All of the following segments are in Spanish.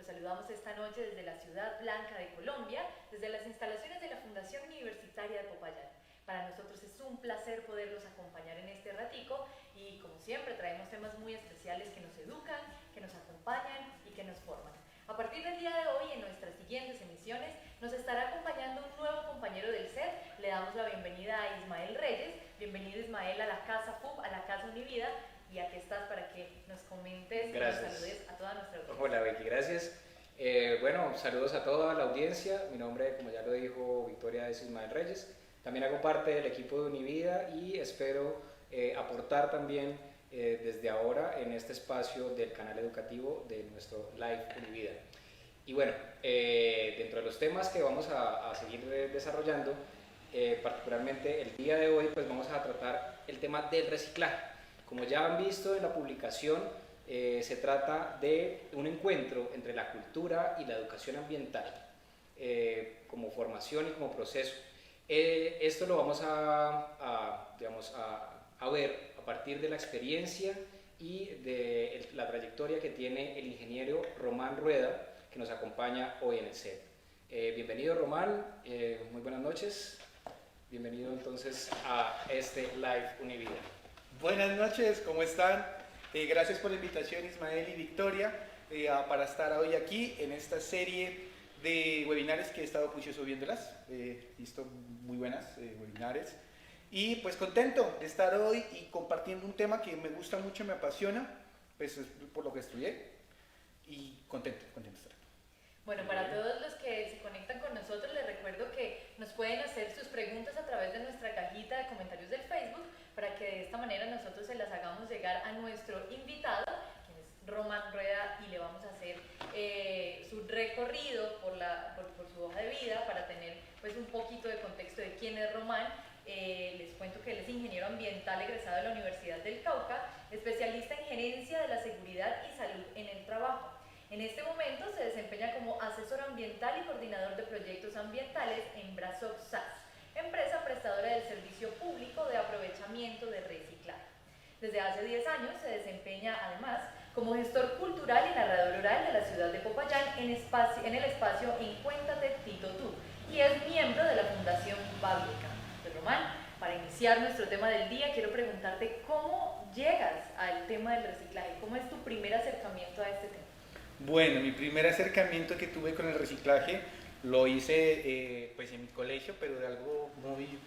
Los saludamos esta noche desde la Ciudad Blanca de Colombia, desde las instalaciones de la Fundación Universitaria de Popayán. Para nosotros es un placer poderlos acompañar en este ratico y como siempre traemos temas muy especiales que nos educan, que nos acompañan y que nos forman. A partir del día de hoy, en nuestras siguientes emisiones, nos estará acompañando un nuevo compañero del set. Le damos la bienvenida a Ismael Reyes. Bienvenido, Ismael, a la Casa FUB, a la Casa Univida. Y aquí estás para que nos comentes y nos saludes a toda nuestra audiencia. Hola, Becky, gracias. Bueno, saludos a toda la audiencia. Mi nombre, como ya lo dijo Victoria, es Ismael Reyes. También hago parte del equipo de Univida y espero aportar también desde ahora en este espacio del canal educativo de nuestro Live Univida. Y bueno, dentro de los temas que vamos a seguir desarrollando, particularmente el día de hoy, pues vamos a tratar el tema del reciclaje. Como ya han visto en la publicación, se trata de un encuentro entre la cultura y la educación ambiental, como formación y como proceso. Esto lo vamos a ver a partir de la experiencia y de la trayectoria que tiene el ingeniero Román Rueda, que nos acompaña hoy en el set. Bienvenido, Román, muy buenas noches. Bienvenido entonces a este Live Univida. Buenas noches, ¿cómo están? Gracias por la invitación, Ismael y Victoria, para estar hoy aquí en esta serie de webinares que he estado juicioso viéndolas. Visto muy buenas webinares. Y pues contento de estar hoy y compartiendo un tema que me gusta mucho, me apasiona, pues por lo que estudié. Y contento de estar aquí. Bueno, para todos los que se conectan con nosotros, les recuerdo que nos pueden hacer sus preguntas a través de nuestra cajita de comentarios del Facebook, para que de esta manera nosotros se las hagamos llegar a nuestro invitado, quien es Román Rueda, y le vamos a hacer su recorrido por su hoja de vida para tener pues un poquito de contexto de quién es Román. Les cuento que él es ingeniero ambiental egresado de la Universidad del Cauca, especialista en gerencia de la seguridad y salud en el trabajo. En este momento se desempeña como asesor ambiental y coordinador de proyectos ambientales en Brasoc SAS, empresa prestadora del servicio público de aprovechamiento de reciclaje. Desde hace 10 años se desempeña además como gestor cultural y narrador oral de la ciudad de Popayán en el espacio Encuéntrate Tito Tú, y es miembro de la Fundación Babica. Pues, Román, para iniciar nuestro tema del día, quiero preguntarte cómo llegas al tema del reciclaje, cómo es tu primer acercamiento a este tema. Bueno, mi primer acercamiento que tuve con el reciclaje lo hice pues en mi colegio, pero de algo muy,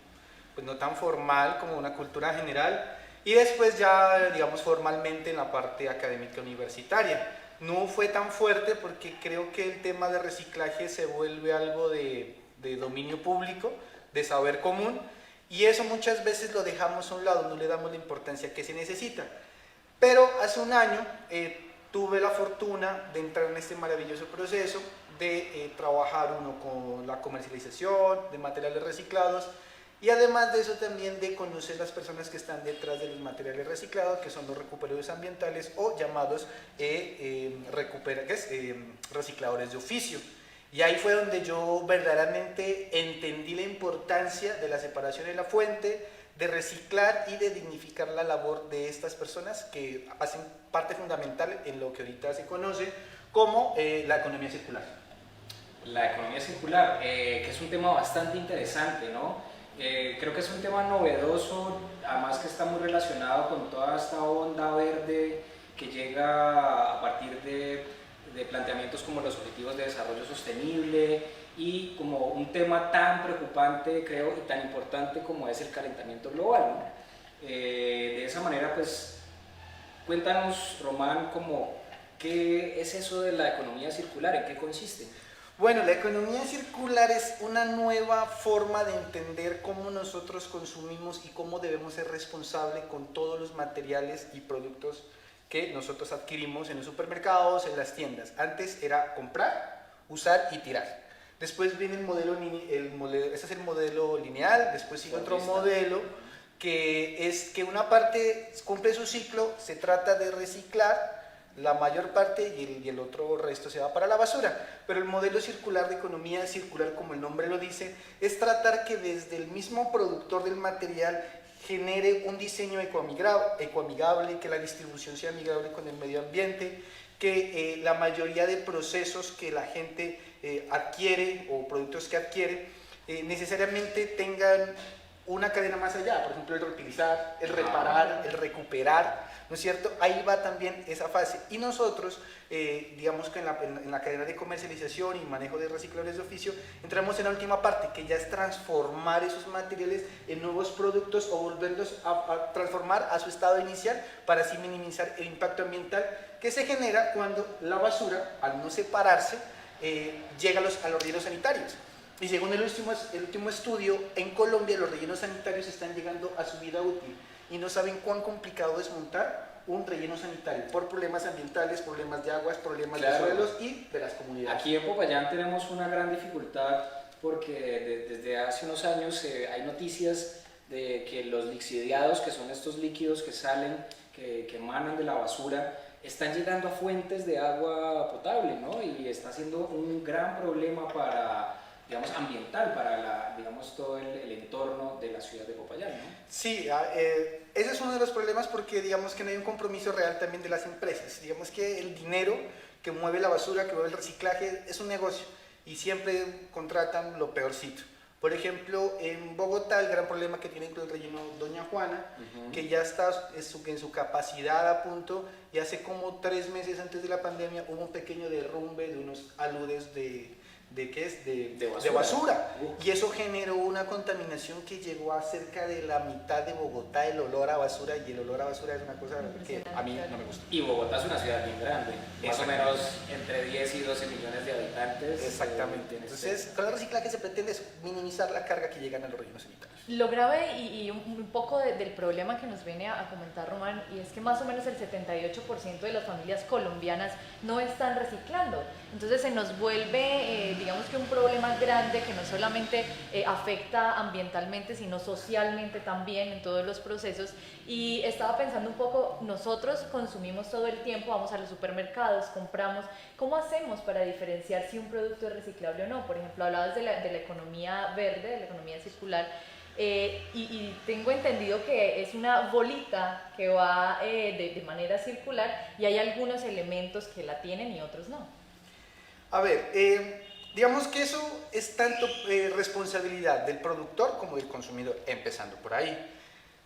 pues no tan formal como una cultura general, y después ya, digamos, formalmente en la parte académica universitaria. No fue tan fuerte porque creo que el tema de reciclaje se vuelve algo de dominio público, de saber común, y eso muchas veces lo dejamos a un lado, no le damos la importancia que se necesita. Pero hace un año tuve la fortuna de entrar en este maravilloso proceso de trabajar uno con la comercialización de materiales reciclados, y además de eso también de conocer las personas que están detrás de los materiales reciclados, que son los recuperadores ambientales o llamados recicladores de oficio. Y ahí fue donde yo verdaderamente entendí la importancia de la separación de la fuente, de reciclar y de dignificar la labor de estas personas que hacen parte fundamental en lo que ahorita se conoce como la economía circular. La economía circular, que es un tema bastante interesante, ¿no? Creo que es un tema novedoso, además que está muy relacionado con toda esta onda verde que llega a partir de planteamientos como los Objetivos de Desarrollo Sostenible, y como un tema tan preocupante, creo, y tan importante como es el calentamiento global, ¿no? De esa manera, pues, cuéntanos, Román, ¿qué es eso de la economía circular? ¿En qué consiste? Bueno, la economía circular es una nueva forma de entender cómo nosotros consumimos y cómo debemos ser responsables con todos los materiales y productos que nosotros adquirimos en los supermercados, en las tiendas. Antes era comprar, usar y tirar. Después viene ese es el modelo lineal, después sigue otro modelo que es que una parte cumple su ciclo, se trata de reciclar la mayor parte y el otro resto se va para la basura. Pero el modelo circular de economía circular, como el nombre lo dice, es tratar que desde el mismo productor del material genere un diseño ecoamigable, que la distribución sea amigable con el medio ambiente, que la mayoría de procesos que la gente adquiere o productos que adquiere necesariamente tengan una cadena más allá, por ejemplo el reutilizar, el reparar, el recuperar, ¿no es cierto? Ahí va también esa fase. Y nosotros, digamos que en la cadena de comercialización y manejo de reciclables de oficio, entramos en la última parte, que ya es transformar esos materiales en nuevos productos o volverlos a transformar a su estado inicial para así minimizar el impacto ambiental que se genera cuando la basura, al no separarse, llega a los rellenos sanitarios. Y según el último estudio, en Colombia los rellenos sanitarios están llegando a su vida útil y no saben cuán complicado es montar un relleno sanitario por problemas ambientales, problemas de aguas, problemas de suelos y de las comunidades. Aquí en Popayán tenemos una gran dificultad porque desde hace unos años hay noticias de que los lixiviados, que son estos líquidos que salen, que emanan de la basura, están llegando a fuentes de agua potable, ¿no? Y está siendo un gran problema para, digamos, ambiental, para digamos, todo el entorno de la ciudad de Popayán, ¿no? Sí, ese es uno de los problemas porque digamos que no hay un compromiso real también de las empresas. Digamos que el dinero que mueve la basura, que mueve el reciclaje, es un negocio y siempre contratan lo peorcito. Por ejemplo, en Bogotá el gran problema que tienen con el relleno Doña Juana, que ya está en su capacidad a punto, y hace como 3 meses antes de la pandemia hubo un pequeño derrumbe de unos aludes de basura. Y eso generó una contaminación que llegó a cerca de la mitad de Bogotá, el olor a basura, y el olor a basura es una cosa que a mí no me gusta. Y Bogotá es una ciudad bien grande, más o menos entre 10 y 12 millones de habitantes. Exactamente. Entonces, con el reciclaje se pretende minimizar la carga que llegan a los rellenos sanitarios. Lo grave y un poco del problema que nos viene a comentar Román, y es que más o menos el 78% de las familias colombianas no están reciclando. Entonces se nos vuelve, digamos que un problema grande que no solamente afecta ambientalmente, sino socialmente también en todos los procesos. Y estaba pensando un poco, nosotros consumimos todo el tiempo, vamos a los supermercados, compramos. ¿Cómo hacemos para diferenciar si un producto es reciclable o no? Por ejemplo, hablabas de la economía verde, de la economía circular. Y tengo entendido que es una bolita que va de manera circular y hay algunos elementos que la tienen y otros no. A ver, digamos que eso es tanto responsabilidad del productor como del consumidor, empezando por ahí.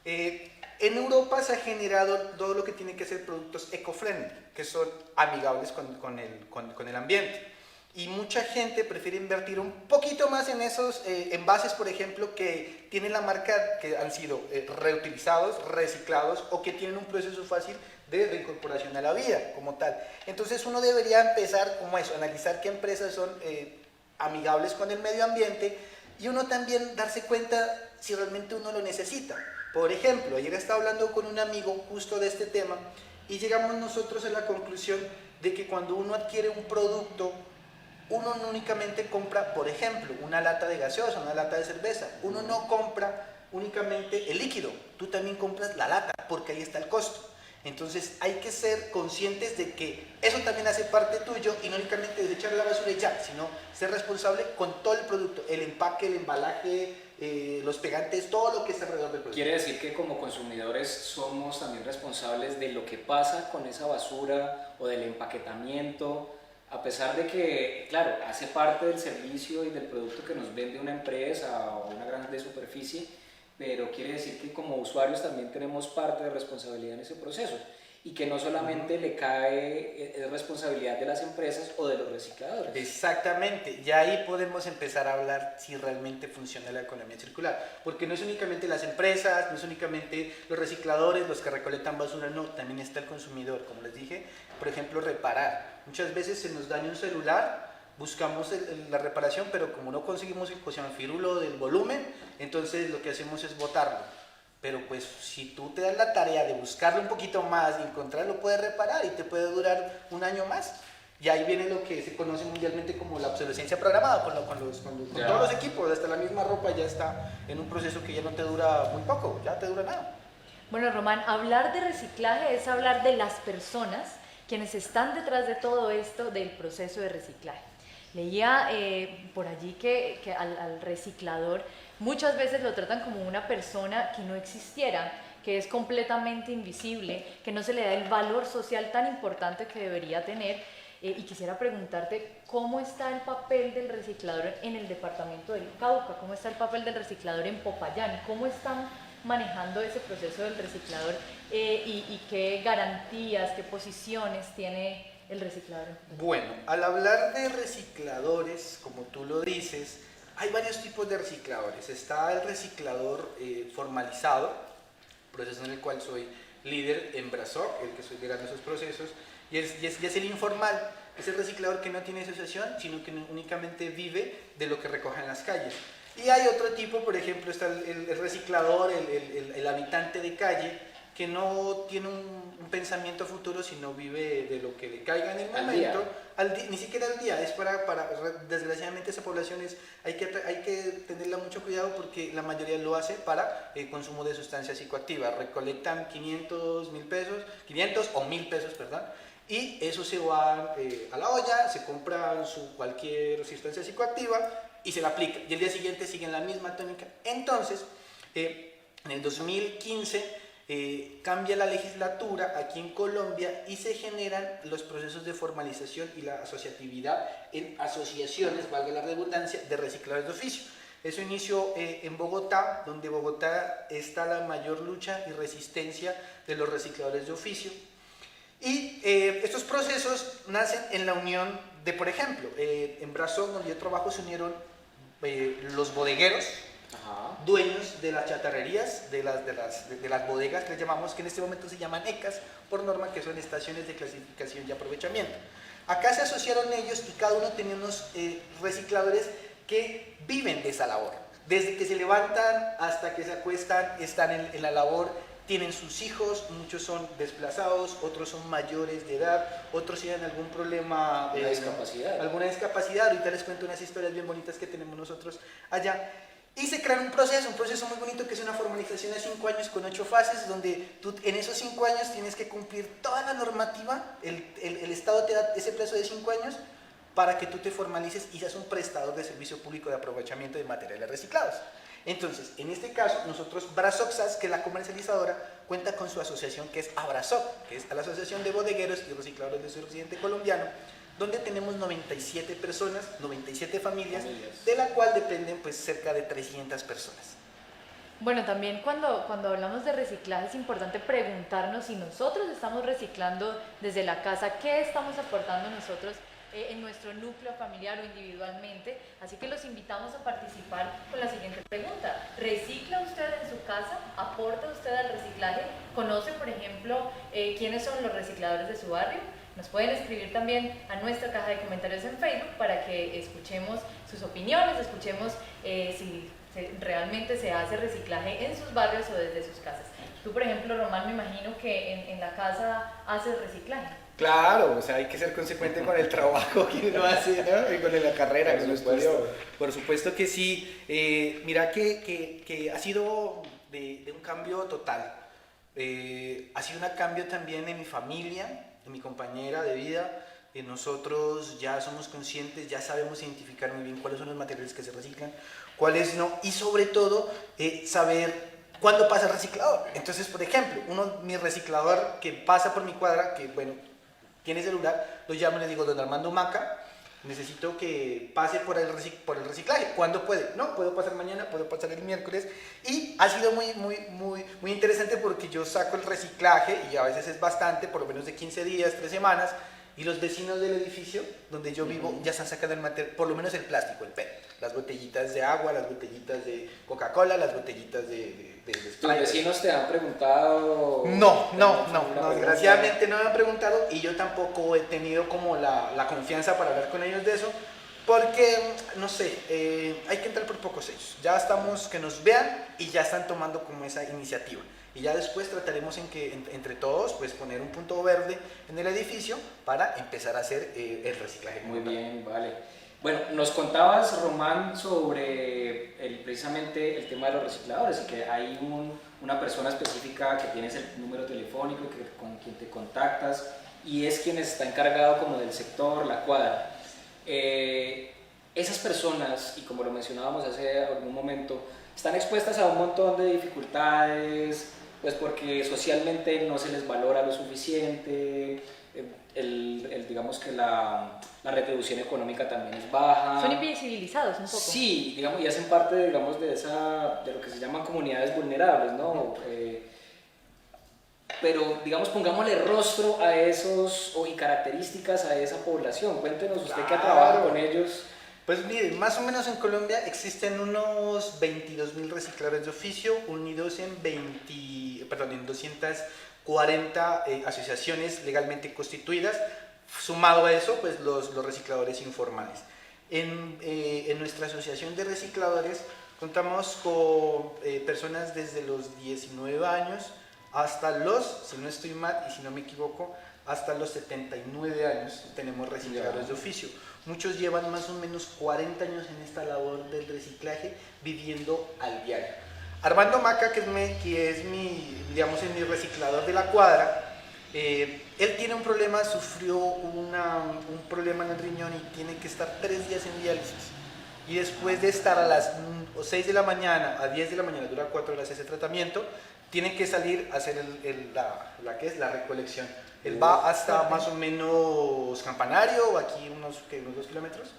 En Europa se ha generado todo lo que tiene que ser productos eco-friendly, que son amigables con el ambiente. Y mucha gente prefiere invertir un poquito más en esos envases, por ejemplo, que tienen la marca, que han sido reutilizados, reciclados o que tienen un proceso fácil de reincorporación a la vida como tal. Entonces uno debería empezar como eso, analizar qué empresas son amigables con el medio ambiente y uno también darse cuenta si realmente uno lo necesita. Por ejemplo, ayer estaba hablando con un amigo justo de este tema y llegamos nosotros a la conclusión de que cuando uno adquiere un producto, uno no únicamente compra, por ejemplo, una lata de gaseosa, una lata de cerveza. Uno no compra únicamente el líquido, tú también compras la lata, porque ahí está el costo. Entonces hay que ser conscientes de que eso también hace parte tuyo y no únicamente desechar la basura y ya, sino ser responsable con todo el producto, el empaque, el embalaje, los pegantes, todo lo que está alrededor del producto. Quiere decir que como consumidores somos también responsables de lo que pasa con esa basura o del empaquetamiento, a pesar de que, claro, hace parte del servicio y del producto que nos vende una empresa o una grande superficie, pero quiere decir que como usuarios también tenemos parte de responsabilidad en ese proceso y que no solamente le cae responsabilidad de las empresas o de los recicladores. Exactamente, y ahí podemos empezar a hablar si realmente funciona la economía circular, porque no es únicamente las empresas, no es únicamente los recicladores, los que recolectan basura, no, también está el consumidor, como les dije, por ejemplo, reparar. Muchas veces se nos daña un celular, buscamos la reparación, pero como no conseguimos el cosianfírulo del volumen, entonces lo que hacemos es botarlo. Pero pues si tú te das la tarea de buscarlo un poquito más y encontrarlo, puedes reparar y te puede durar un año más. Y ahí viene lo que se conoce mundialmente como la obsolescencia programada, con todos los equipos, hasta la misma ropa ya está en un proceso que ya no te dura muy poco, ya te dura nada. Bueno, Román, hablar de reciclaje es hablar de las personas quienes están detrás de todo esto del proceso de reciclaje. Leía por allí que al reciclador muchas veces lo tratan como una persona que no existiera, que es completamente invisible, que no se le da el valor social tan importante que debería tener. Y quisiera preguntarte cómo está el papel del reciclador en el departamento del Cauca, cómo está el papel del reciclador en Popayán, cómo están manejando ese proceso del reciclador y qué garantías, qué posiciones tiene el reciclador. Bueno, al hablar de recicladores, como tú lo dices, hay varios tipos de recicladores. Está el reciclador formalizado, proceso en el cual soy líder en Brasoc, el que estoy liderando esos procesos, y es el informal, es el reciclador que no tiene asociación, sino que únicamente vive de lo que recoge en las calles. Y hay otro tipo, por ejemplo, está el reciclador, el habitante de calle, que no tiene un pensamiento futuro, sino vive de lo que le caiga en el momento, ni siquiera al día. Es desgraciadamente esa población hay que tenerla mucho cuidado porque la mayoría lo hace para consumo de sustancias psicoactivas. Recolectan 500 o 1000 pesos, perdón, y eso se va a la olla, se compra cualquier sustancia psicoactiva y se la aplica, y el día siguiente siguen la misma tónica. Entonces, en el 2015 cambia la legislatura aquí en Colombia y se generan los procesos de formalización y la asociatividad en asociaciones, valga la redundancia, de recicladores de oficio. Eso inició en Bogotá, donde Bogotá está la mayor lucha y resistencia de los recicladores de oficio. Y estos procesos nacen en la unión de, por ejemplo, en Brasoc, donde yo trabajo, se unieron los bodegueros, dueños de las chatarrerías, de las bodegas que les llamamos, que en este momento se llaman ECAS, por norma, que son estaciones de clasificación y aprovechamiento. Acá se asociaron ellos y cada uno tenía unos recicladores que viven de esa labor. Desde que se levantan hasta que se acuestan, están en la labor, tienen sus hijos, muchos son desplazados, otros son mayores de edad, otros tienen algún problema, alguna discapacidad. Ahorita les cuento unas historias bien bonitas que tenemos nosotros allá. Y se crea un proceso muy bonito, que es una formalización de 5 años con 8 fases, donde tú en esos 5 años tienes que cumplir toda la normativa. El Estado te da ese plazo de 5 años para que tú te formalices y seas un prestador de servicio público de aprovechamiento de materiales reciclados. Entonces, en este caso, nosotros, Brasoc, que es la comercializadora, cuenta con su asociación, que es Abrasoc, que es la Asociación de Bodegueros y Recicladores del Suroccidente Colombiano, donde tenemos 97 personas, 97 familias, de la cual dependen pues cerca de 300 personas. Bueno, también cuando hablamos de reciclaje es importante preguntarnos si nosotros estamos reciclando desde la casa, qué estamos aportando nosotros en nuestro núcleo familiar o individualmente. Así que los invitamos a participar con la siguiente pregunta: ¿recicla usted en su casa? ¿Aporta usted al reciclaje? ¿Conoce, por ejemplo, quiénes son los recicladores de su barrio? Nos pueden escribir también a nuestra caja de comentarios en Facebook para que escuchemos sus opiniones, escuchemos si realmente se hace reciclaje en sus barrios o desde sus casas. Tú, por ejemplo, Román, me imagino que en la casa haces reciclaje. Claro, o sea, hay que ser consecuente con el trabajo que uno hace, ¿no? Y con la carrera que uno estudió. Por supuesto que sí. Mira que ha sido de un cambio total. Ha sido un cambio también en mi familia, en mi compañera de vida. Nosotros ya somos conscientes, ya sabemos identificar muy bien cuáles son los materiales que se reciclan, cuáles no, y sobre todo saber cuándo pasa el reciclador. Entonces, por ejemplo, mi reciclador que pasa por mi cuadra, que bueno, tiene celular, lo llamo y le digo: don Armando Maca, necesito que pase por el reciclaje. ¿Cuándo puede? No, puedo pasar mañana, puedo pasar el miércoles. Y ha sido muy interesante porque yo saco el reciclaje, y a veces es bastante, por lo menos de 15 días, 3 semanas, y los vecinos del edificio donde yo vivo ya están sacando el material, por lo menos el plástico, el PET, las botellitas de agua, las botellitas de Coca-Cola, las botellitas de ¿Tus vecinos te han preguntado? No, desgraciadamente no me han preguntado, y yo tampoco he tenido como la confianza para hablar con ellos de eso, porque, no sé, hay que entrar por pocos sellos. Ya estamos, que nos vean y ya están tomando como esa iniciativa. Y ya después trataremos entre todos pues poner un punto verde en el edificio para empezar a hacer el reciclaje. Muy bien, vale. Bueno, nos contabas, Román, sobre precisamente el tema de los recicladores, y que hay una persona específica que tienes el número telefónico, con quien te contactas, y es quien está encargado como del sector, la cuadra. Esas personas, y como lo mencionábamos hace algún momento, están expuestas a un montón de dificultades, pues porque socialmente no se les valora lo suficiente, digamos que la retribución económica también es baja. Son invisibilizados un poco. Sí, digamos, y hacen parte, digamos, de lo que se llaman comunidades vulnerables, ¿no? Pero, digamos, pongámosle rostro a esos, y características a esa población. Cuéntenos usted que ha trabajado con ellos. Pues miren, más o menos en Colombia existen unos 22.000 recicladores de oficio unidos en 240 asociaciones legalmente constituidas. Sumado a eso, pues los recicladores informales. En nuestra asociación de recicladores contamos con personas desde los 19 años hasta los, si no estoy mal y si no me equivoco, hasta los 79 años tenemos recicladores de oficio. Muchos llevan más o menos 40 años en esta labor del reciclaje, viviendo al diario. Armando Maca, que es mi, digamos, es mi reciclador de la cuadra, él tiene un problema, sufrió un problema en el riñón y tiene que estar 3 días en diálisis. Y después de estar a las 6 de la mañana a 10 de la mañana, dura 4 horas ese tratamiento, tiene que salir a hacer la recolección. Él va hasta más o menos Campanario, aquí unos 2 kilómetros,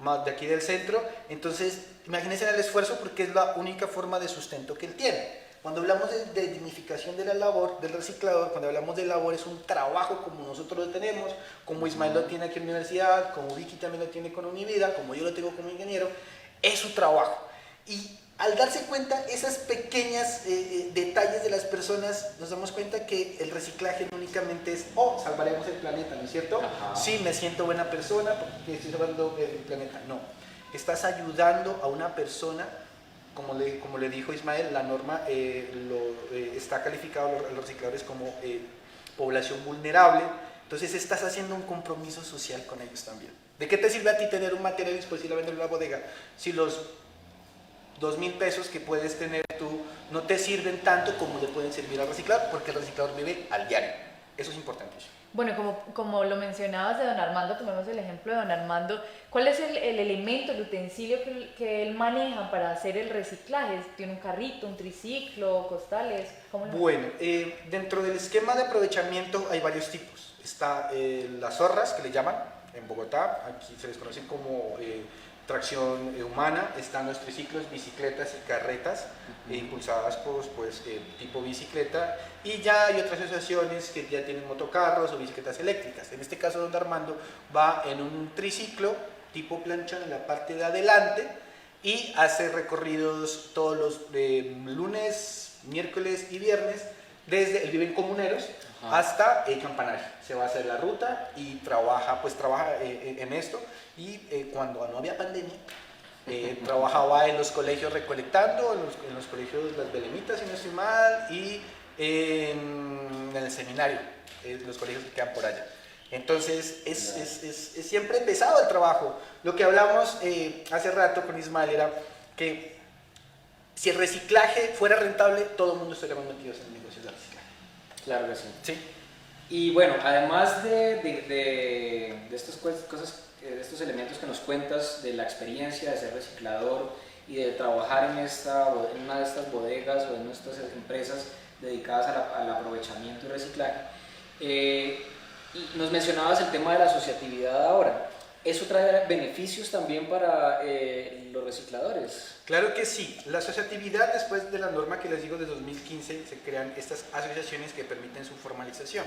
más de aquí del centro. Entonces, imagínense el esfuerzo porque es la única forma de sustento que él tiene. Cuando hablamos de dignificación de la labor del reciclador, cuando hablamos de labor, es un trabajo como nosotros lo tenemos, como Ismael lo tiene aquí en la universidad, como Vicky también lo tiene con Univida, como yo lo tengo como ingeniero, es su trabajo. Y al darse cuenta esas pequeñas detalles de las personas, nos damos cuenta que el reciclaje no únicamente es, salvaremos el planeta, ¿no es cierto? Ajá. Sí, me siento buena persona porque estoy salvando el planeta. No, estás ayudando a una persona, como le dijo Ismael, la norma está calificado a los recicladores como población vulnerable. Entonces estás haciendo un compromiso social con ellos también. ¿De qué te sirve a ti tener un material disponible a vender en la bodega si los 2.000 pesos que puedes tener tú no te sirven tanto como le pueden servir al reciclador? Porque el reciclador vive al diario. Eso es importantísimo. Bueno, como lo mencionabas de don Armando, tomemos el ejemplo de don Armando. ¿Cuál es el elemento, el utensilio que él maneja para hacer el reciclaje? ¿Tiene un carrito, un triciclo, costales? Bueno, dentro del esquema de aprovechamiento hay varios tipos. Está las zorras, que le llaman en Bogotá, aquí se les conocen como tracción humana. Están los triciclos, bicicletas y carretas impulsadas pues tipo bicicleta, y ya hay otras asociaciones que ya tienen motocarros o bicicletas eléctricas. En este caso don Armando va en un triciclo tipo planchón en la parte de adelante y hace recorridos todos los lunes, miércoles y viernes desde el Vive en Comuneros hasta Campanario. Se va a hacer la ruta y trabaja en esto. Y cuando no había pandemia, trabajaba en los colegios recolectando, en los colegios Las Belemitas, si no estoy mal, y en el seminario, los colegios que quedan por allá. Entonces es siempre pesado el trabajo. Lo que hablamos hace rato con Ismael era que si el reciclaje fuera rentable, todo el mundo estaríamos metidos en el negocio de reciclaje. Claro que sí. Sí. Y bueno, además de estas cosas, de estos elementos que nos cuentas, de la experiencia de ser reciclador y de trabajar en una de estas bodegas o en estas empresas dedicadas al aprovechamiento y reciclaje, y nos mencionabas el tema de la asociatividad ahora. ¿Eso trae beneficios también para los recicladores? Claro que sí. La asociatividad, después de la norma que les digo de 2015, se crean estas asociaciones que permiten su formalización.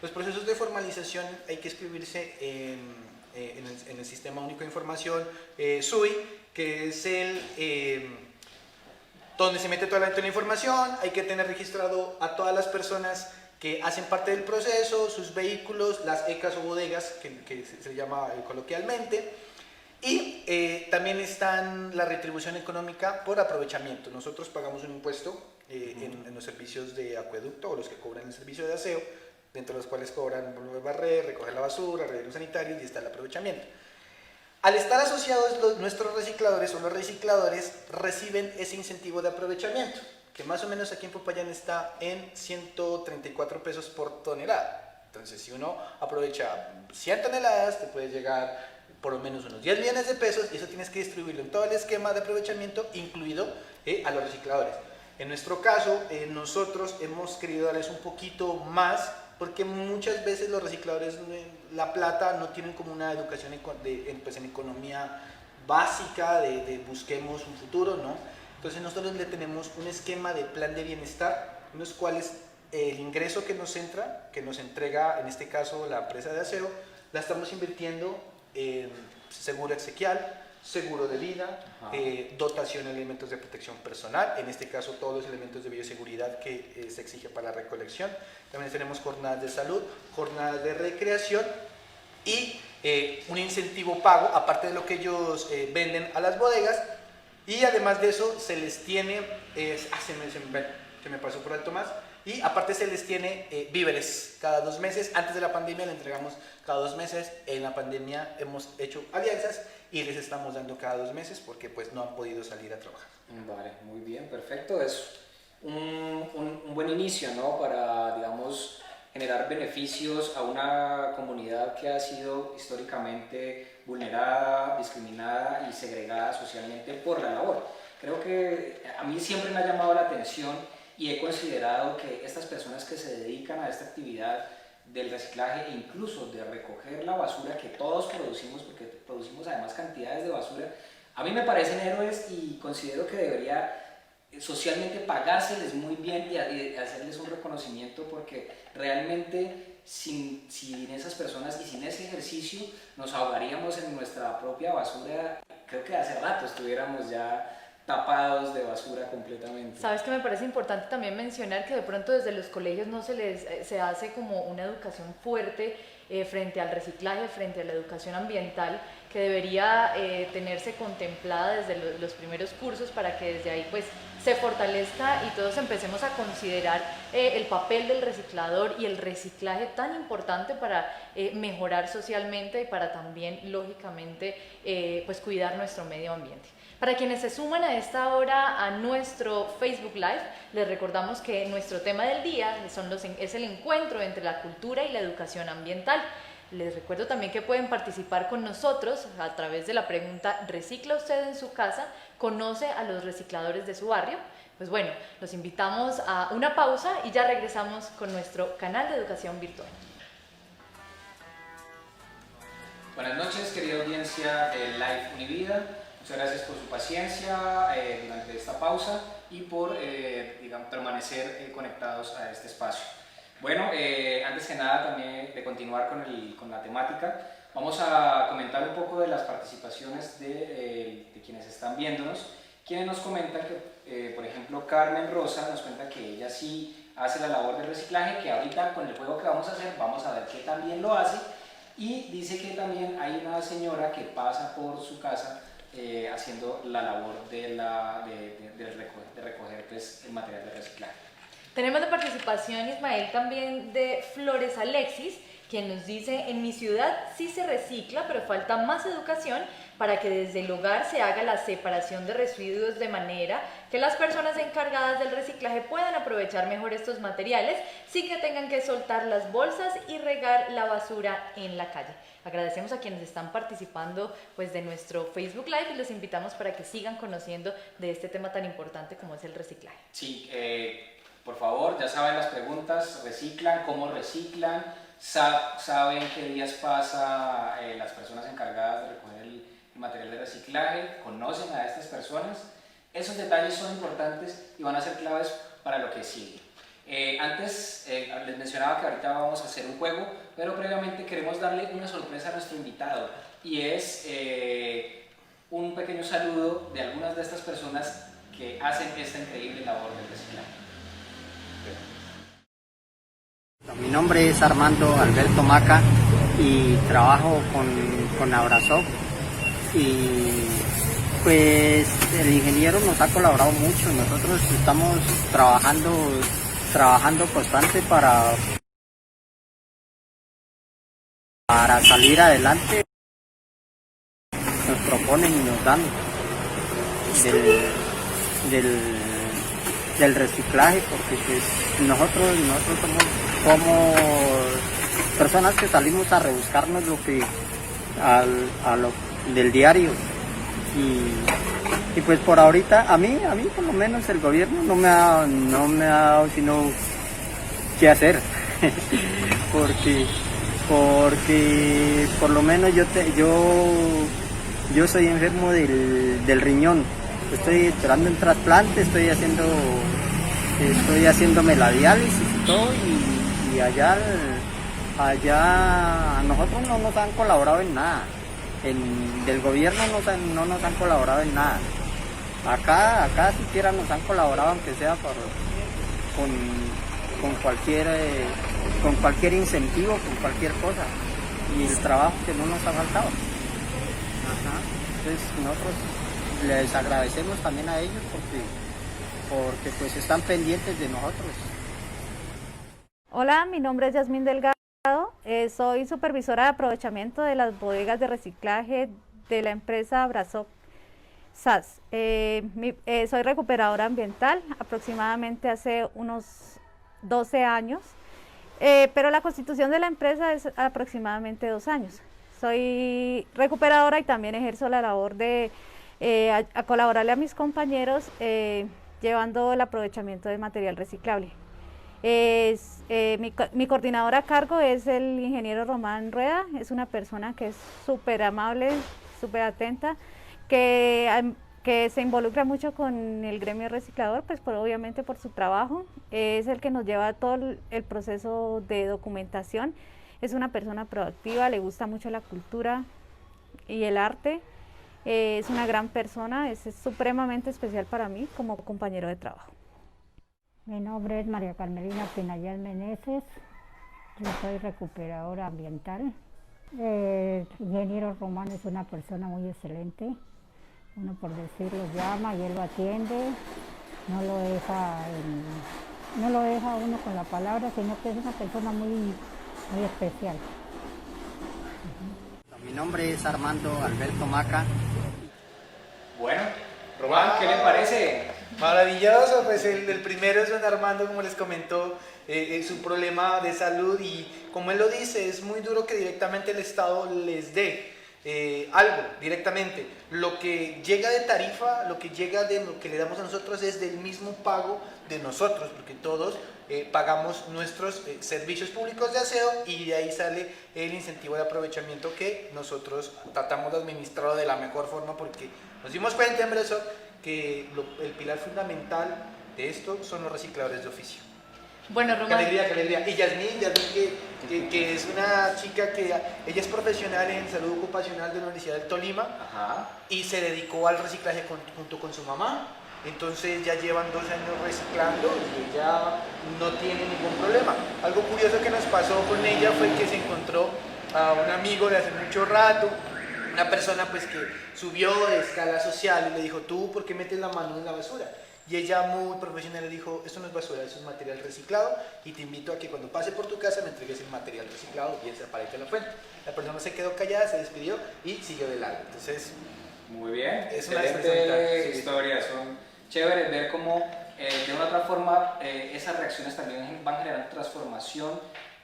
Los procesos de formalización hay que inscribirse en el Sistema Único de Información, SUI, que es donde se mete toda la información. Hay que tener registrado a todas las personas que hacen parte del proceso, sus vehículos, las ECAs o bodegas, que se llama coloquialmente, y también están la retribución económica por aprovechamiento. Nosotros pagamos un impuesto en los servicios de acueducto o los que cobran el servicio de aseo, dentro de los cuales cobran barrer, recoger la basura, rellenos sanitarios, y está el aprovechamiento. Al estar asociados nuestros recicladores o los recicladores reciben ese incentivo de aprovechamiento, que más o menos aquí en Popayán está en 134 pesos por tonelada. Entonces, si uno aprovecha 100 toneladas, te puede llegar por lo menos unos 10 millones de pesos, y eso tienes que distribuirlo en todo el esquema de aprovechamiento, incluido a los recicladores. En nuestro caso, nosotros hemos querido darles un poquito más, porque muchas veces los recicladores La Plata no tienen como una educación en economía básica de busquemos un futuro, ¿no? Entonces nosotros le tenemos un esquema de plan de bienestar, en los cuales el ingreso que nos entrega, en este caso la empresa de aseo, la estamos invirtiendo en seguro exequial, seguro de vida, dotación de elementos de protección personal, en este caso todos los elementos de bioseguridad que se exige para la recolección. También tenemos jornadas de salud, jornadas de recreación y un incentivo pago, aparte de lo que ellos venden a las bodegas, y además de eso se les tiene, se me pasó por alto más, y aparte se les tiene víveres cada 2 meses. Antes de la pandemia le entregamos cada 2 meses, en la pandemia hemos hecho alianzas y les estamos dando cada 2 meses porque pues no han podido salir a trabajar. Vale, muy bien, perfecto. Es un buen inicio, ¿no? Para, digamos, generar beneficios a una comunidad que ha sido históricamente vulnerada, discriminada y segregada socialmente por la labor. Creo que a mí siempre me ha llamado la atención y he considerado que estas personas que se dedican a esta actividad del reciclaje e incluso de recoger la basura que todos producimos, porque producimos además cantidades de basura, a mí me parecen héroes y considero que debería socialmente pagárseles muy bien y hacerles un reconocimiento, porque realmente sin esas personas y sin ese ejercicio nos ahogaríamos en nuestra propia basura. Creo que hace rato estuviéramos ya tapados de basura completamente. Sabes que me parece importante también mencionar que de pronto desde los colegios no se hace como una educación fuerte frente al reciclaje, frente a la educación ambiental, que debería tenerse contemplada desde los primeros cursos, para que desde ahí pues se fortalezca y todos empecemos a considerar el papel del reciclador y el reciclaje tan importante para mejorar socialmente y para también lógicamente pues cuidar nuestro medio ambiente. Para quienes se suman a esta hora a nuestro Facebook Live, les recordamos que nuestro tema del día es el encuentro entre la cultura y la educación ambiental. Les recuerdo también que pueden participar con nosotros a través de la pregunta: ¿recicla usted en su casa? ¿Conoce a los recicladores de su barrio? Pues bueno, los invitamos a una pausa y ya regresamos con nuestro canal de educación virtual. Buenas noches, querida audiencia de Live Univida. Muchas gracias por su paciencia durante esta pausa y por permanecer conectados a este espacio. Bueno, antes que nada, también de continuar con la temática, vamos a comentar un poco de las participaciones de quienes están viéndonos, quienes nos comentan que, por ejemplo, Carmen Rosa nos cuenta que ella sí hace la labor de reciclaje, que ahorita con el juego que vamos a hacer vamos a ver que también lo hace, y dice que también hay una señora que pasa por su casa haciendo la labor de recoger pues, el material de reciclaje. Tenemos de participación, Ismael, también de Flores Alexis, quien nos dice: en mi ciudad sí se recicla, pero falta más educación para que desde el hogar se haga la separación de residuos de manera que las personas encargadas del reciclaje puedan aprovechar mejor estos materiales sin que tengan que soltar las bolsas y regar la basura en la calle. Agradecemos a quienes están participando pues, de nuestro Facebook Live y los invitamos para que sigan conociendo de este tema tan importante como es el reciclaje. Sí, por favor, ya saben las preguntas: ¿reciclan? ¿Cómo reciclan? ¿Saben qué días pasa las personas encargadas de recoger el material de reciclaje? ¿Conocen a estas personas? Esos detalles son importantes y van a ser claves para lo que sigue. Antes les mencionaba que ahorita vamos a hacer un juego, pero previamente queremos darle una sorpresa a nuestro invitado, y es un pequeño saludo de algunas de estas personas que hacen esta increíble labor del reciclaje. Mi nombre es Armando Alberto Maca y trabajo con Abrasoft, y pues el ingeniero nos ha colaborado mucho. Nosotros estamos trabajando constante para salir adelante. Nos proponen y nos dan del reciclaje, porque pues nosotros somos como personas que salimos a rebuscarnos del diario. Y pues por ahorita, a mí por lo menos el gobierno no me ha dado sino qué hacer. porque por lo menos yo soy enfermo del riñón. Estoy esperando un trasplante, estoy haciéndome la diálisis y todo, y allá a nosotros no nos han colaborado en nada. Del gobierno no nos han colaborado en nada. Acá siquiera nos han colaborado, aunque sea con cualquier incentivo, con cualquier cosa, y el trabajo que no nos ha faltado. Ajá. Entonces nosotros les agradecemos también a ellos porque pues están pendientes de nosotros. Hola, mi nombre es Yasmín Delgado, soy supervisora de aprovechamiento de las bodegas de reciclaje de la empresa Abrazop SAS. Soy recuperadora ambiental aproximadamente hace unos 12 años, pero la constitución de la empresa es aproximadamente 2 años. Soy recuperadora y también ejerzo la labor de a colaborarle a mis compañeros llevando el aprovechamiento de material reciclable. Mi coordinador a cargo es el ingeniero Román Rueda, es una persona que es súper amable, súper atenta, que se involucra mucho con el gremio reciclador, pues obviamente por su trabajo, es el que nos lleva todo el proceso de documentación. Es una persona proactiva, le gusta mucho la cultura y el arte, es una gran persona, es supremamente especial para mí como compañero de trabajo. Mi nombre es María Carmelina Pinayel Meneses, yo soy recuperadora ambiental. El ingeniero Román es una persona muy excelente, uno por decirlo llama y él lo atiende, no lo deja uno con la palabra, sino que es una persona muy especial. Mi nombre es Armando Alberto Maca. Bueno, Román, ¿qué le parece? Maravilloso, pues el primero es don Armando, como les comentó, su problema de salud, y como él lo dice, es muy duro que directamente el Estado les dé algo directamente. Lo que llega de tarifa, lo que llega de lo que le damos a nosotros es del mismo pago de nosotros, porque todos pagamos nuestros servicios públicos de aseo, y de ahí sale el incentivo de aprovechamiento que nosotros tratamos de administrarlo de la mejor forma, porque nos dimos cuenta en Abrazop que el pilar fundamental de esto son los recicladores de oficio. Bueno, Román. Qué alegría, qué alegría. Y Yasmín que es una chica que ella es profesional en salud ocupacional de la Universidad del Tolima. Ajá. Y se dedicó al reciclaje junto con su mamá. Entonces ya llevan 2 años reciclando y ella no tiene ningún problema. Algo curioso que nos pasó con ella fue que se encontró a un amigo de hace mucho rato, una persona pues que subió de escala social y le dijo: ¿tú por qué metes la mano en la basura? Y ella muy profesional le dijo: esto no es basura, eso es material reciclado, y te invito a que cuando pase por tu casa me entregues el material reciclado y él se aparece en la fuente. La persona se quedó callada, se despidió y siguió de largo. Entonces, muy bien, es una excelente historia. Son chéveres ver cómo de una u otra forma esas reacciones también van generando transformación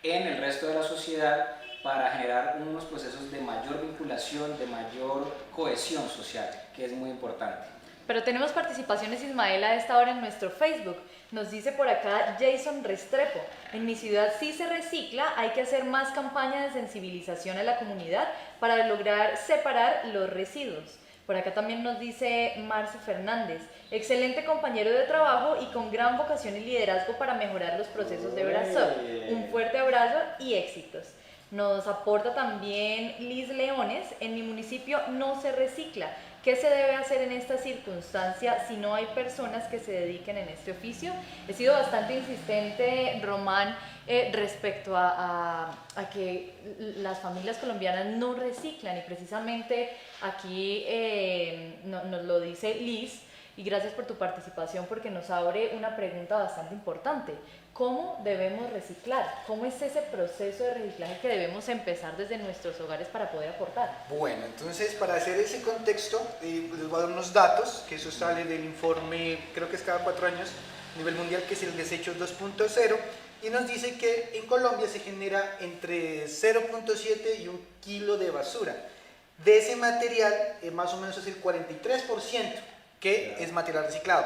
en el resto de la sociedad para generar unos procesos de mayor vinculación, de mayor cohesión social, que es muy importante. Pero tenemos participaciones, Ismael, a esta hora en nuestro Facebook. Nos dice por acá Jason Restrepo: en mi ciudad sí se recicla, hay que hacer más campaña de sensibilización a la comunidad para lograr separar los residuos. Por acá también nos dice Marce Fernández: excelente compañero de trabajo y con gran vocación y liderazgo para mejorar los procesos de Abrazop. Un fuerte abrazo y éxitos. Nos aporta también Liz Leones: en mi municipio no se recicla. ¿Qué se debe hacer en esta circunstancia si no hay personas que se dediquen en este oficio? He sido bastante insistente, Román, respecto a que las familias colombianas no reciclan, y precisamente aquí nos lo dice Liz, y gracias por tu participación porque nos abre una pregunta bastante importante. ¿Cómo debemos reciclar? ¿Cómo es ese proceso de reciclaje que debemos empezar desde nuestros hogares para poder aportar? bueno, entonces para hacer ese contexto, les voy a dar unos datos, que eso sale del informe, creo que es cada 4 años, a nivel mundial, que es el Desechos 2.0, y nos dice que en Colombia se genera entre 0.7 y 1 kilo de basura. De ese material, más o menos es el 43% que es material reciclado.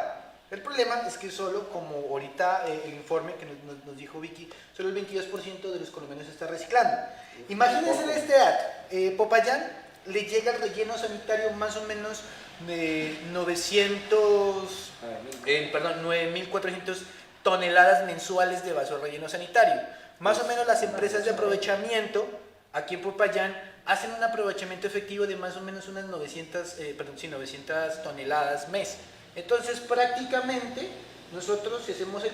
El problema es que solo, como ahorita el informe que nos dijo Vicky, solo el 22% de los colombianos está reciclando. Imagínense en este dato, Popayán le llega al relleno sanitario más o menos de 9.400 toneladas mensuales de vaso relleno sanitario. Más o menos las empresas de aprovechamiento aquí en Popayán hacen un aprovechamiento efectivo de más o menos unas 900 toneladas mes. Entonces prácticamente nosotros si hacemos el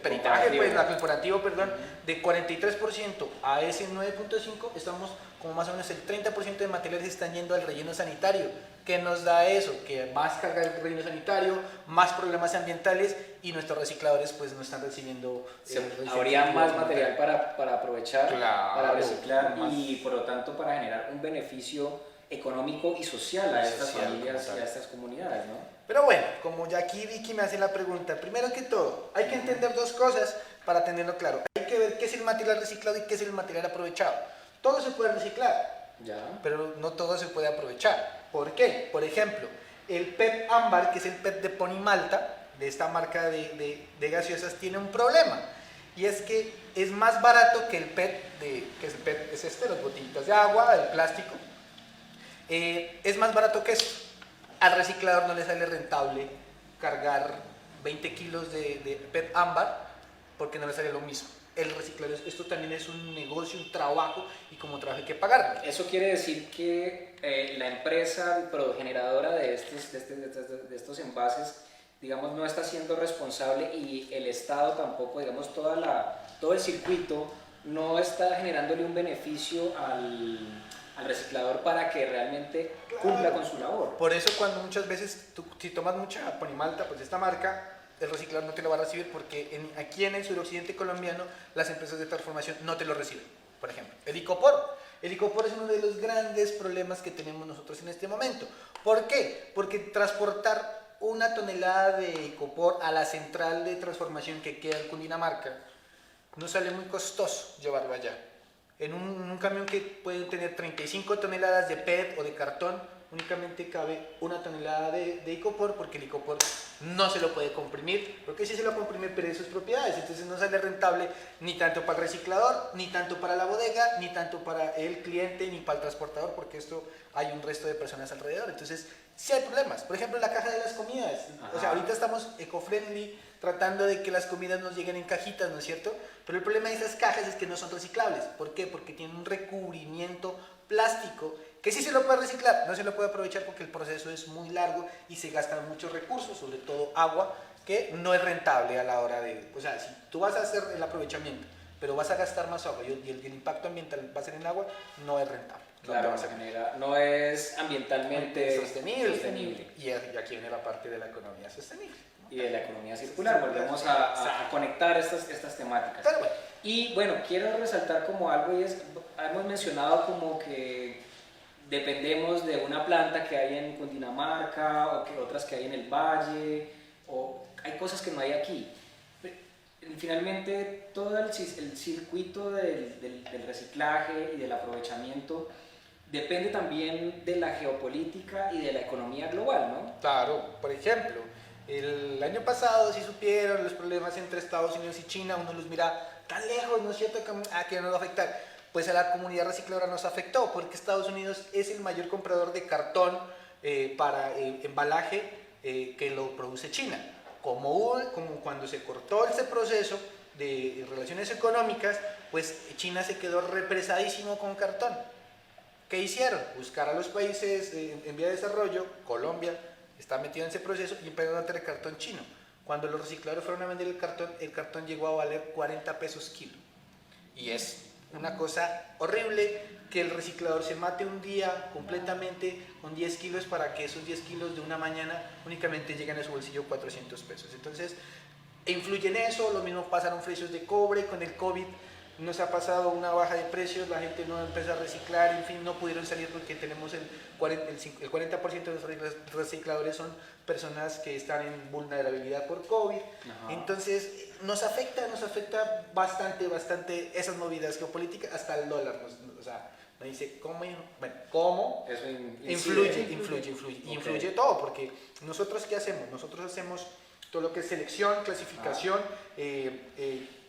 peritaje, pues, el comparativo, perdón, de 43% a ese 9.5, estamos como más o menos el 30% de materiales están yendo al relleno sanitario. ¿Qué nos da eso? Que más carga el relleno sanitario, más problemas ambientales y nuestros recicladores pues no están recibiendo... habría más material para aprovechar, claro, para reciclar más. y por lo tanto para generar un beneficio económico y social a estas familias y a estas comunidades, ¿no? Pero bueno, como ya aquí Vicky me hace la pregunta, primero que todo, hay que entender dos cosas para tenerlo claro. Hay que ver qué es el material reciclado y qué es el material aprovechado. Todo se puede reciclar, pero no todo se puede aprovechar. ¿Por qué? Por ejemplo, el PET ámbar, que es el PET de Pony Malta, de esta marca de gaseosas, tiene un problema. Y es que es más barato que el PET, que es el PET, es las botellitas de agua, el plástico. Es más barato que eso. Al reciclador no le sale rentable cargar 20 kilos de PET ámbar porque no le sale lo mismo. El reciclador, esto también es un negocio, un trabajo, y como trabajo hay que pagarlo. Eso quiere decir que la empresa generadora de estos envases, digamos, no está siendo responsable y el Estado tampoco, digamos, todo el circuito no está generándole un beneficio al reciclador para que realmente cumpla con su labor. Por eso cuando muchas veces, si tomas mucha Ponimalta, pues esta marca, el reciclador no te lo va a recibir porque aquí en el suroccidente colombiano las empresas de transformación no te lo reciben. Por ejemplo, el icopor. El icopor es uno de los grandes problemas que tenemos nosotros en este momento. ¿Por qué? Porque transportar una tonelada de icopor a la central de transformación que queda en Cundinamarca nos sale muy costoso llevarlo allá. En un camión que puede tener 35 toneladas de PET o de cartón, únicamente cabe una tonelada de icopor, porque el icopor no se lo puede comprimir, porque sí se lo comprime pierde sus propiedades, entonces no sale rentable ni tanto para el reciclador, ni tanto para la bodega, ni tanto para el cliente, ni para el transportador, porque esto hay un resto de personas alrededor. Entonces sí hay problemas. Por ejemplo, la caja de las comidas. O sea, ahorita estamos eco-friendly, tratando de que las comidas nos lleguen en cajitas, ¿no es cierto? Pero el problema de esas cajas es que no son reciclables. ¿Por qué? Porque tienen un recubrimiento plástico que sí se lo puede reciclar, no se lo puede aprovechar porque el proceso es muy largo y se gastan muchos recursos, sobre todo agua, que no es rentable a la hora de... O sea, si tú vas a hacer el aprovechamiento, pero vas a gastar más agua y el impacto ambiental va a ser en agua, no es rentable. Claro, no es ambientalmente sostenible. Y aquí viene la parte de la economía sostenible. Y de la economía circular, volvemos a conectar estas temáticas. Pero bueno. Y bueno, quiero resaltar como algo, y es, hemos mencionado como que dependemos de una planta que hay en Cundinamarca o que otras que hay en el valle, o hay cosas que no hay aquí. Finalmente, todo el circuito del reciclaje y del aprovechamiento depende también de la geopolítica y de la economía global, ¿no? Claro, por ejemplo, el año pasado, si supieron los problemas entre Estados Unidos y China, uno los mira tan lejos, ¿no es cierto?, que no nos va a afectar. Pues a la comunidad recicladora nos afectó, porque Estados Unidos es el mayor comprador de cartón para embalaje que lo produce China. Como cuando se cortó ese proceso de relaciones económicas, pues China se quedó represadísimo con cartón. ¿Qué hicieron? Buscar a los países en vía de desarrollo. Colombia está metido en ese proceso y empezaron a traer cartón chino. Cuando los recicladores fueron a vender el cartón llegó a valer 40 pesos kilo. Y es una cosa horrible que el reciclador se mate un día completamente con 10 kilos para que esos 10 kilos de una mañana únicamente lleguen a su bolsillo 400 pesos. Entonces, influye en eso. Lo mismo pasaron precios de cobre con el COVID. Nos ha pasado una baja de precios, la gente no empezó a reciclar, en fin, no pudieron salir porque tenemos el 40% de los recicladores son personas que están en vulnerabilidad por COVID. Ajá. Entonces nos afecta bastante esas movidas geopolíticas, hasta el dólar no dice cómo Eso influye todo, porque nosotros ¿qué hacemos? Nosotros hacemos todo lo que es selección, clasificación,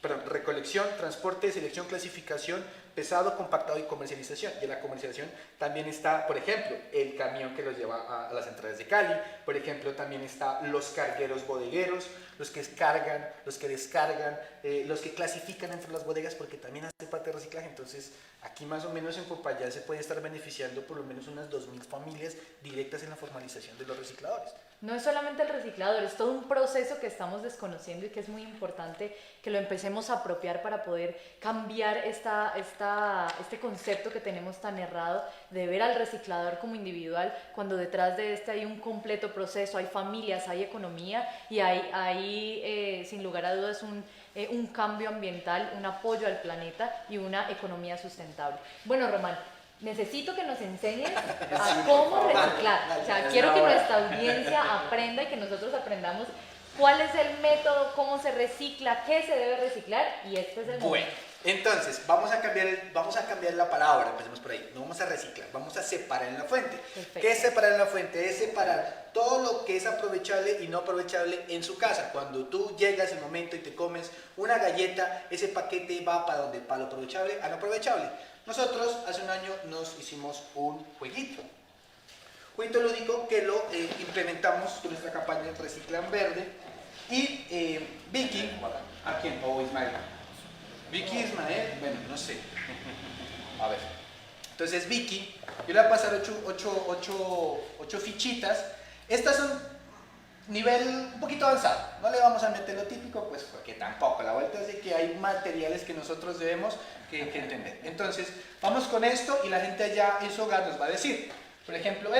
recolección, transporte, selección, clasificación, pesado, compactado y comercialización. Y en la comercialización también está, por ejemplo, el camión que los lleva a las entradas de Cali, por ejemplo, también está los cargueros bodegueros, los que cargan, los que descargan, los que clasifican entre las bodegas, porque también hace parte de reciclaje. Entonces, aquí más o menos en Popayán se puede estar beneficiando por lo menos unas 2.000 familias directas en la formalización de los recicladores. No es solamente el reciclador, es todo un proceso que estamos desconociendo y que es muy importante que lo empecemos a apropiar para poder cambiar este concepto que tenemos tan errado de ver al reciclador como individual, cuando detrás de este hay un completo proceso, hay familias, hay economía y hay sin lugar a dudas un cambio ambiental, un apoyo al planeta y una economía sustentable. Bueno, Román, necesito que nos enseñes a cómo reciclar. O sea, quiero que nuestra audiencia aprenda y que nosotros aprendamos cuál es el método, cómo se recicla, qué se debe reciclar, y este es el Bueno, momento. entonces vamos a cambiar la palabra, empecemos por ahí. No vamos a reciclar, vamos a separar en la fuente. Perfecto. ¿Qué es separar en la fuente? Es separar todo lo que es aprovechable y no aprovechable en su casa. Cuando tú llegas el momento y te comes una galleta, ese paquete va para donde, para lo aprovechable a no aprovechable. Nosotros hace un año nos hicimos un jueguito lúdico que lo implementamos con nuestra campaña Reciclan Verde, y Vicky, ¿a quién? O Ismael. Vicky, Ismael, bueno, no sé. A ver. Entonces Vicky, yo le voy a pasar 8 fichitas. Estas son nivel un poquito avanzado. No le vamos a meter lo típico, pues porque tampoco. La vuelta es de que hay materiales que nosotros debemos que entender. Entonces, vamos con esto y la gente allá en su hogar nos va a decir. Por ejemplo,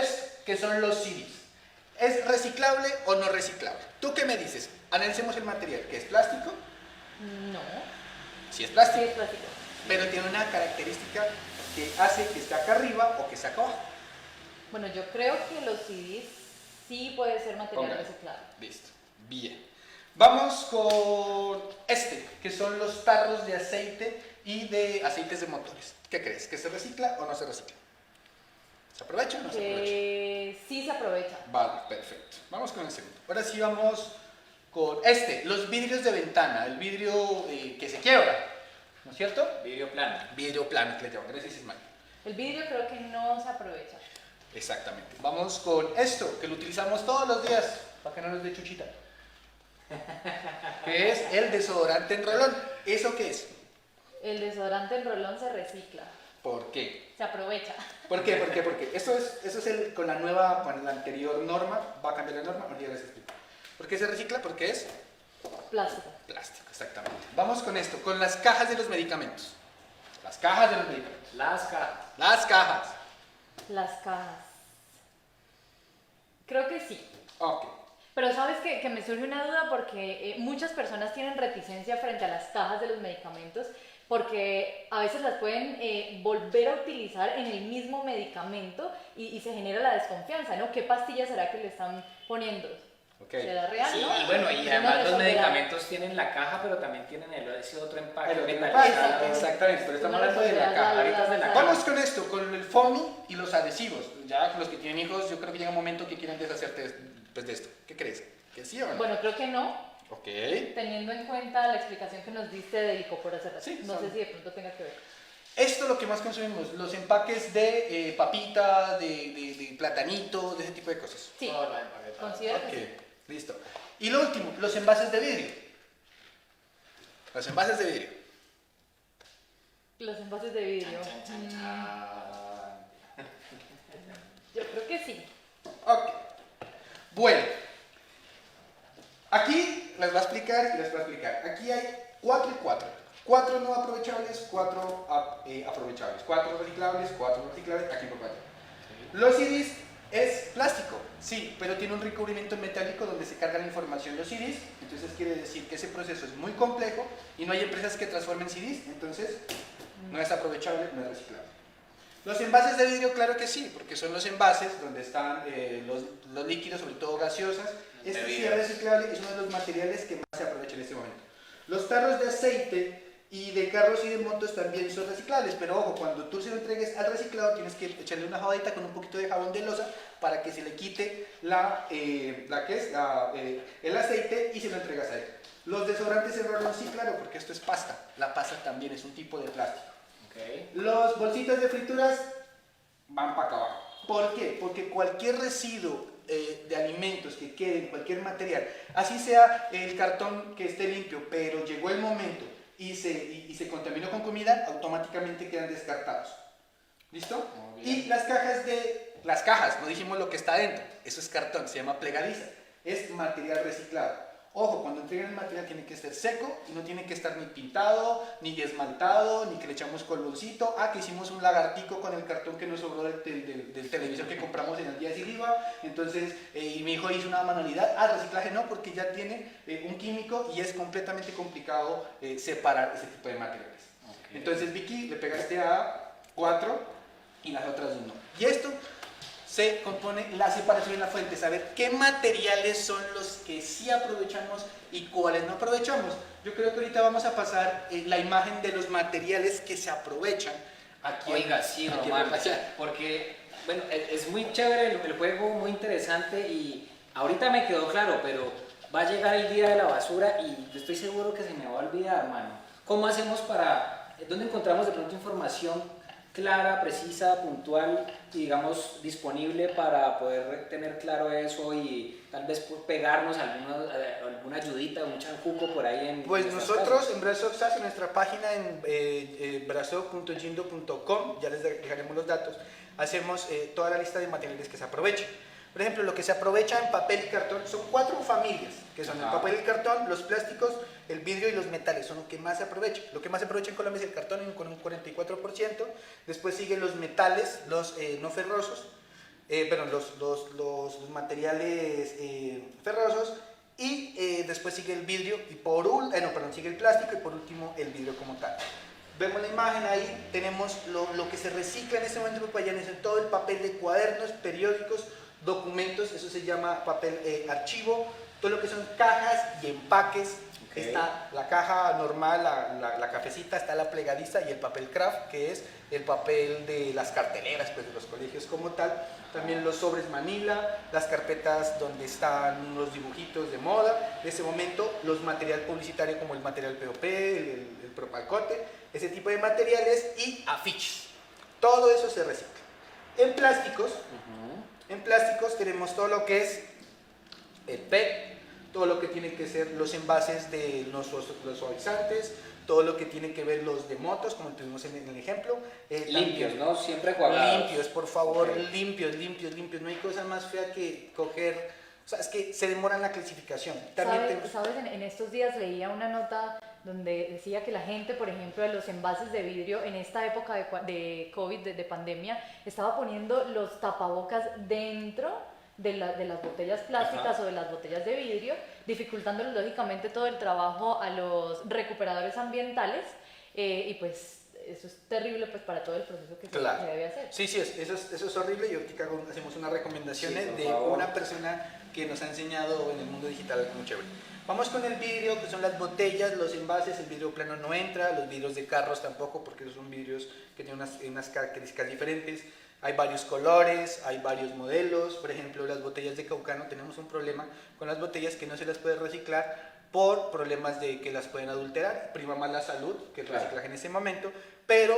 ¿qué son los CDs? ¿Es reciclable o no reciclable? ¿Tú qué me dices? Analicemos el material. ¿Qué es plástico? No. Sí es plástico. Sí, es plástico. Pero tiene una característica que hace que esté acá arriba o que esté acá abajo. Bueno, yo creo que los CDs sí puede ser material Póngale. reciclable. Listo. Bien. Vamos con que son los tarros de aceite y de aceites de motores. ¿Qué crees? ¿Que se recicla o no se recicla? ¿Se aprovecha o no se aprovecha? Sí se aprovecha. Vale, perfecto. Vamos con el segundo. Ahora sí vamos con los vidrios de ventana, el vidrio que se quiebra, ¿no es cierto? Vidrio plano. Vidrio plano, que le llaman. Gracias, Ismael. El vidrio creo que no se aprovecha. Exactamente. Vamos con que lo utilizamos todos los días, para que no nos dé chuchita. Que es el desodorante en rolón. ¿Eso qué es? El desodorante en rolón se recicla. ¿Por qué? Se aprovecha. ¿Por qué? Porque eso es con la anterior norma, va a cambiar la norma, ahorita les explico. ¿Por qué se recicla? Porque es Plástico. plástico, exactamente. Vamos con las cajas de los medicamentos. Las cajas de los medicamentos. Las cajas. Las cajas. Las cajas. Creo que sí. Ok. Pero sabes que me surge una duda porque muchas personas tienen reticencia frente a las cajas de los medicamentos porque a veces las pueden volver a utilizar en el mismo medicamento y se genera la desconfianza, ¿no? ¿Qué pastilla será que le están poniendo? Okay. ¿Será real, Sí, no? y bueno, y ¿Quién además nos los resolverá? medicamentos tienen la caja, pero también tienen ese otro empaque El otro metalizado. empaque, exactamente, pero estamos hablando de la caja. ahorita es de la Vamos con el foamy y los adhesivos. Ya los que tienen hijos, yo creo que llega un momento que quieren deshacerte de esto. ¿Qué crees? ¿Que sí o no? Bueno, creo que no, Ok. teniendo en cuenta la explicación que nos diste del licopor hace rato. Sí, no son- sé si de pronto tenga que ver. Esto es lo que más consumimos, los empaques de papita, de platanito, de ese tipo de cosas. Sí, Todo lo empaquetado. considero Ok, que sí. listo. Y lo último, los envases de vidrio. Los envases de vidrio. Los envases de vidrio. Chan, chan, chan. Yo creo que sí. Ok. Bueno. Aquí les va a explicar y les va a explicar. Aquí hay 4 y 4. 4 no aprovechables, 4 aprovechables. 4 reciclables, 4 no reciclables. Aquí por 4. Los CDs es plástico, sí, pero tiene un recubrimiento metálico donde se carga la información los CDs. Entonces quiere decir que ese proceso es muy complejo y no hay empresas que transformen CDs. Entonces no es aprovechable, no es reciclable. Los envases de vidrio, claro que sí, porque son los envases donde están los líquidos, sobre todo gaseosas. Este sí es reciclable, es uno de los materiales que más se aprovecha en este momento. Los tarros de aceite Y de carros y de motos también son reciclables, pero ojo, cuando tú se lo entregues al reciclado tienes que echarle una jabadita con un poquito de jabón de loza para que se le quite el aceite y se lo entregas a él. Los desodorantes en rolón sí, claro, porque esto es pasta. La pasta también es un tipo de plástico. Okay. Los bolsitos de frituras van para acá abajo. ¿Por qué? Porque cualquier residuo de alimentos que quede en cualquier material, así sea el cartón que esté limpio, pero llegó el momento y se contaminó con comida, automáticamente quedan descartados. ¿Listo? Y las cajas, no dijimos lo que está dentro, eso es cartón, se llama plegadiza, es material reciclado. Ojo, cuando entreguen el material tiene que ser seco y no tiene que estar ni pintado, ni esmaltado, ni que le echamos colboncito. Que hicimos un lagartico con el cartón que nos sobró del televisor que compramos en el día de Siliva. Entonces, y mi hijo hizo una manualidad. Reciclaje no, porque ya tiene un químico y es completamente complicado separar ese tipo de materiales. Okay. Entonces, Vicky, le pegaste a 4 y las otras 1. Y esto se compone la separación en la fuente, saber qué materiales son los que sí aprovechamos y cuáles no aprovechamos. Yo creo que ahorita vamos a pasar la imagen de los materiales que se aprovechan aquí. Oiga, sí, Román, porque bueno, es muy chévere el juego, muy interesante y ahorita me quedó claro, pero va a llegar el día de la basura y yo estoy seguro que se me va a olvidar, hermano. ¿Cómo hacemos dónde encontramos de pronto información clara, precisa, puntual y digamos disponible para poder tener claro eso y tal vez pegarnos alguna ayudita, un chancuco por ahí en... Pues nosotros en Brasov SAS, en nuestra página en brasov.jindo.com, ya les dejaremos los datos, hacemos toda la lista de materiales que se aprovechan. Por ejemplo, lo que se aprovecha en papel y cartón son 4 familias, que son el papel y el cartón, los plásticos, el vidrio y los metales, son lo que más se aprovecha. Lo que más se aprovecha en Colombia es el cartón con un 44%, después siguen los metales, los no ferrosos, los materiales ferrosos, y después sigue el vidrio, y sigue el plástico, y por último el vidrio como tal. Vemos la imagen ahí, tenemos lo que se recicla en este momento en Popayán, es todo el papel de cuadernos, periódicos, documentos, eso se llama papel archivo, todo lo que son cajas y empaques. Okay. Está la caja normal, la cafecita, está la plegadiza y el papel craft, que es el papel de las carteleras, pues, de los colegios como tal. También los sobres manila, las carpetas donde están los dibujitos de moda. En ese momento, los material publicitario como el material POP, el propalcote, ese tipo de materiales y afiches. Todo eso se recicla. En plásticos, tenemos todo lo que es el PET, todo lo que tiene que ser los envases de los suavizantes, todo lo que tiene que ver los de motos, como tuvimos en el ejemplo. Limpios, ¿no? Siempre cuadrados. Limpios, por favor, okay. limpios. No hay cosa más fea que coger, o sea, es que se demora en la clasificación. ¿Sabes? En estos días leía una nota donde decía que la gente, por ejemplo, de los envases de vidrio en esta época de COVID, de pandemia, estaba poniendo los tapabocas dentro de las botellas plásticas o de las botellas de vidrio, dificultándole lógicamente todo el trabajo a los recuperadores ambientales y pues eso es terrible pues para todo el proceso que se debe hacer. Sí, eso es horrible y ahorita hacemos unas recomendaciones de una persona que nos ha enseñado en el mundo digital muy chévere. Vamos con el vidrio, que son las botellas, los envases. El vidrio plano no entra, los vidrios de carros tampoco, porque esos son vidrios que tienen unas características diferentes. Hay varios colores, hay varios modelos. Por ejemplo, las botellas de Caucano, tenemos un problema con las botellas que no se las puede reciclar por problemas de que las pueden adulterar, prima más la salud que el reciclaje en ese momento, pero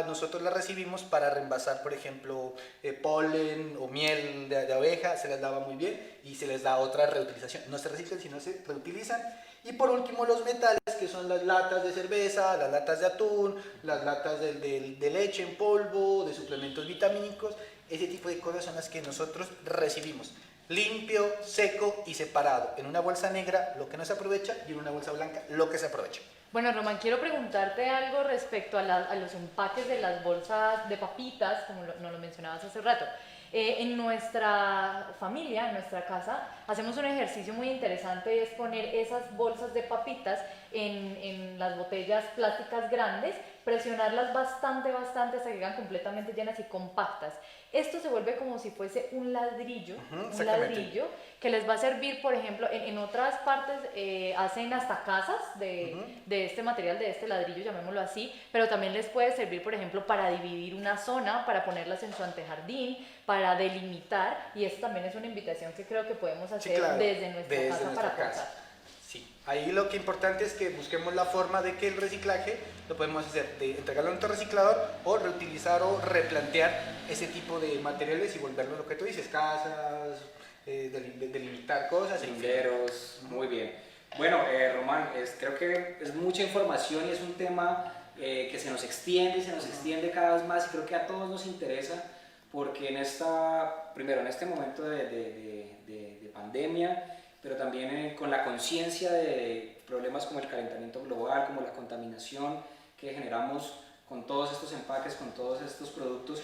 nosotros las recibimos para reemplazar, por ejemplo, polen o miel de abeja, se les lava muy bien y se les da otra reutilización. No se reciclan, sino se reutilizan. Y por último, los metales, que son las latas de cerveza, las latas de atún, las latas de leche en polvo, de suplementos vitamínicos. Ese tipo de cosas son las que nosotros recibimos. Limpio, seco y separado. En una bolsa negra lo que no se aprovecha y en una bolsa blanca lo que se aprovecha. Bueno, Román, quiero preguntarte algo respecto a los empaques de las bolsas de papitas, como nos lo mencionabas hace rato. En nuestra familia, en nuestra casa, hacemos un ejercicio muy interesante y es poner esas bolsas de papitas en las botellas plásticas grandes, presionarlas bastante hasta que quedan completamente llenas y compactas. Esto se vuelve como si fuese un ladrillo, que les va a servir, por ejemplo, en otras partes hacen hasta casas de este material, de este ladrillo, llamémoslo así, pero también les puede servir, por ejemplo, para dividir una zona, para ponerlas en su antejardín, para delimitar, y esto también es una invitación que creo que podemos hacer desde nuestra casa para aportar. Sí, ahí lo que importante es que busquemos la forma de que el reciclaje lo podemos hacer de entregarlo a un reciclador o reutilizar o replantear ese tipo de materiales y volverlo lo que tú dices, casas, delimitar cosas, Linderos, muy bien. Bueno, Román, creo que es mucha información y es un tema que se nos extiende y se nos extiende cada vez más, y creo que a todos nos interesa porque primero en este momento de pandemia, pero también con la conciencia de problemas como el calentamiento global, como la contaminación que generamos con todos estos empaques, con todos estos productos,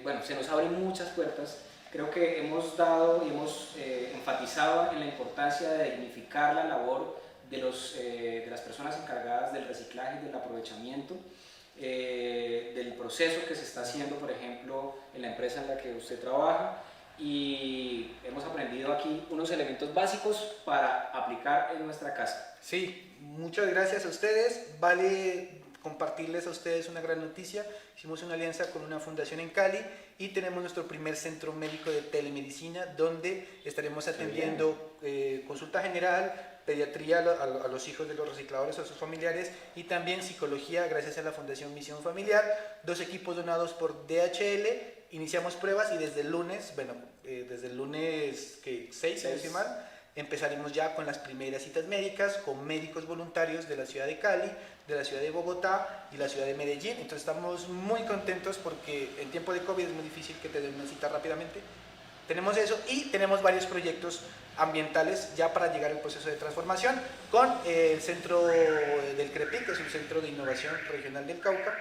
bueno, se nos abren muchas puertas. Creo que hemos dado y hemos enfatizado en la importancia de dignificar la labor de las personas encargadas del reciclaje y del aprovechamiento, del proceso que se está haciendo, por ejemplo, en la empresa en la que usted trabaja. Y hemos aprendido aquí unos elementos básicos para aplicar en nuestra casa. Sí, muchas gracias a ustedes. Vale compartirles a ustedes una gran noticia. Hicimos una alianza con una fundación en Cali y tenemos nuestro primer centro médico de telemedicina, donde estaremos atendiendo consulta general, pediatría a los hijos de los recicladores o a sus familiares, y también psicología gracias a la Fundación Misión Familiar. 2 equipos donados por DHL. Iniciamos pruebas y desde el lunes, desde el lunes 6, si no estoy mal, empezaremos ya con las primeras citas médicas con médicos voluntarios de la ciudad de Cali, de la ciudad de Bogotá y la ciudad de Medellín. Entonces estamos muy contentos porque en tiempo de COVID es muy difícil que te den una cita rápidamente. Tenemos eso y tenemos varios proyectos ambientales ya para llegar al proceso de transformación con el centro del CREPIC, que es un centro de innovación regional del Cauca.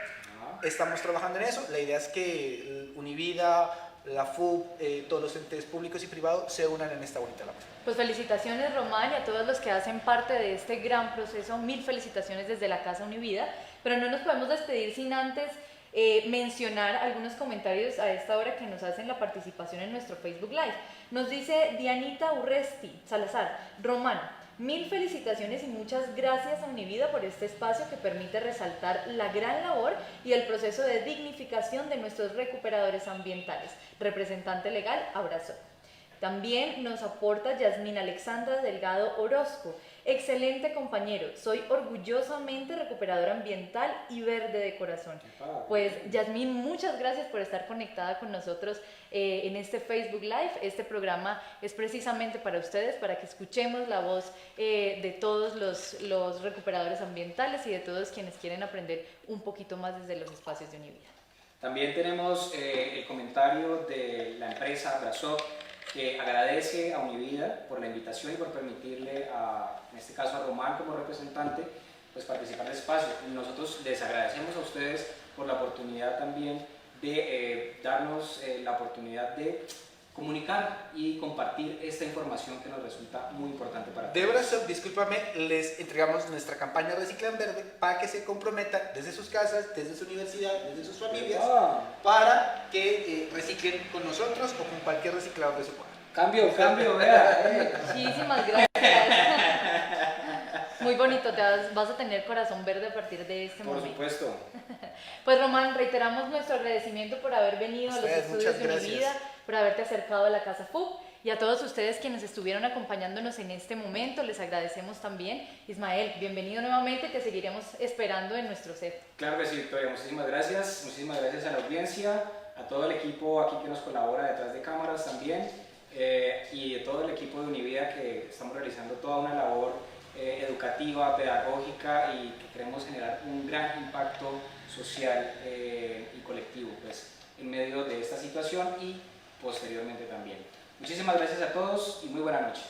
Estamos trabajando en eso. La idea es que Univida, la FUB, todos los entes públicos y privados se unan en esta bonita labor. Pues felicitaciones, Román, y a todos los que hacen parte de este gran proceso. 1000 felicitaciones desde la Casa Univida, pero no nos podemos despedir sin antes mencionar algunos comentarios a esta hora que nos hacen la participación en nuestro Facebook Live. Nos dice Dianita Urresti Salazar: Román, 1000 felicitaciones y muchas gracias a Univida por este espacio que permite resaltar la gran labor y el proceso de dignificación de nuestros recuperadores ambientales. Representante legal, abrazo. También nos aporta Yasmín Alexandra Delgado Orozco: excelente compañero, soy orgullosamente recuperadora ambiental y verde de corazón. Pues Yasmín, muchas gracias por estar conectada con nosotros en este Facebook Live. Este programa es precisamente para ustedes, para que escuchemos la voz de todos los recuperadores ambientales y de todos quienes quieren aprender un poquito más desde los espacios de Univida. También tenemos el comentario de la empresa Abrazop, que agradece a Univida por la invitación y por permitirle, en este caso a Román como representante, pues participar del espacio. Y nosotros les agradecemos a ustedes por la oportunidad también de darnos la oportunidad de comunicar y compartir esta información que nos resulta muy importante para todos. De Abrazop, discúlpame, les entregamos nuestra campaña Reciclan Verde para que se comprometan desde sus casas, desde su universidad, desde sus familias, para que reciclen con nosotros o con cualquier reciclador de su cuadra. Cambio, vea. Muchísimas gracias. Muy bonito, vas a tener corazón verde a partir de este momento. Por supuesto. Pues Román, reiteramos nuestro agradecimiento por haber venido a los estudios de Univida, por haberte acercado a la Casa FUB, y a todos ustedes quienes estuvieron acompañándonos en este momento, les agradecemos también. Ismael, bienvenido nuevamente, te seguiremos esperando en nuestro set. Claro que sí, Victoria, muchísimas gracias a la audiencia, a todo el equipo aquí que nos colabora detrás de cámaras también, y de todo el equipo de Univida, que estamos realizando toda una labor educativa, pedagógica, y que queremos generar un gran impacto social y colectivo, pues, en medio de esta situación y posteriormente también. Muchísimas gracias a todos y muy buena noche.